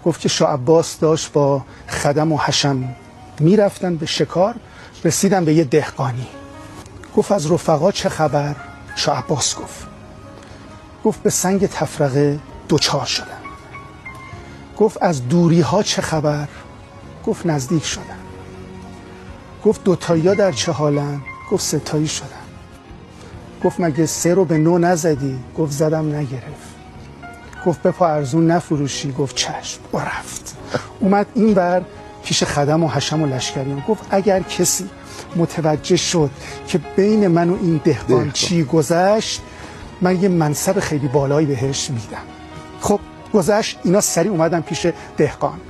گفت که شاه عباس داشت با خدم و حشم میرفتن به شکار، رسیدن به یه دهقانی. گفت از رفقا چه خبر؟ شاه عباس گفت به سنگ تفرقه دوچار شدن. گفت از دوری ها چه خبر؟ گفت نزدیک شدن. گفت دوتایی ها در چه حالن؟ گفت ستایی شدن. گفت مگه 3 رو به 9 نزدی؟ گفت زدم نگرفت. گفت به پا ارزون نفروشی؟ گفت چشم. و رفت. اومد این بر پیش خدم و حشم و لشکریان. گفت اگر کسی متوجه شد که بین من و این دهقان چی گذشت، من یه منصب خیلی بالایی بهش میدم. خب گذشت، اینا سریع اومدن پیش دهقان.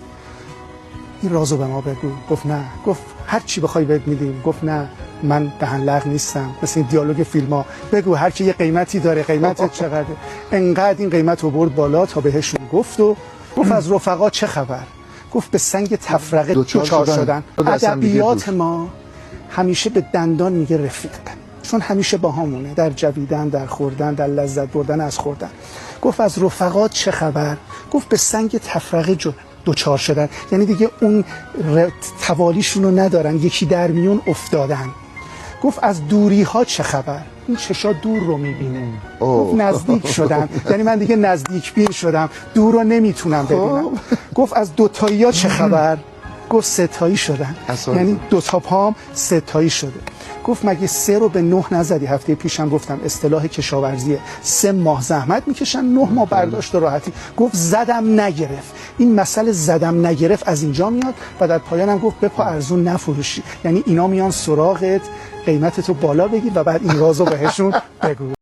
این رازو به ما بگو. گفت نه. گفت هر چی بخوای بهت میدیم. گفت نه، من دهن لغ نیستم، مثل این دیالوگ فیلم ها. بگو هر کی یه قیمتی داره، قیمتت چقدره؟ انقدر این قیمت رو برد بالا تا بهشون گفت از رفقا چه خبر؟ گفت به سنگ تفرقه دوچار شدن. ادبیات ما همیشه به دندان میگه رفیق، چون همیشه با همونه، در جویدن، در خوردن، در لذت بردن از خوردن. گفت از رفقات چه خبر؟ گفت به سنگ تفرقه دوچار شدن، یعنی دیگه اون توالیشون رو ندارن، یکی در میون افتادن. گفت از دوری ها چه خبر؟ این چشا دور رو میبینه. گفت نزدیک شدن، یعنی من دیگه نزدیک بین شدم، دور رو نمیتونم ببینم. گفت از دوتایی ها چه خبر؟ گفت ستایی شدن، یعنی 2 تا پام ستایی شده. گفت مگه 3 رو به 9 نزدی؟ هفته پیشم گفتم اصطلاح کشاورزیه، 3 ماه زحمت میکشن، 9 ماه برداشت و راحتی. گفت زدم نگرفت. این مسئله زدم نگرفت از اینجا میاد و در پایانم گفت به پا ارزون نفروشی، یعنی اینا میان سراغت، قیمتتو بالا بگیر و بعد این رازو بهشون بگو.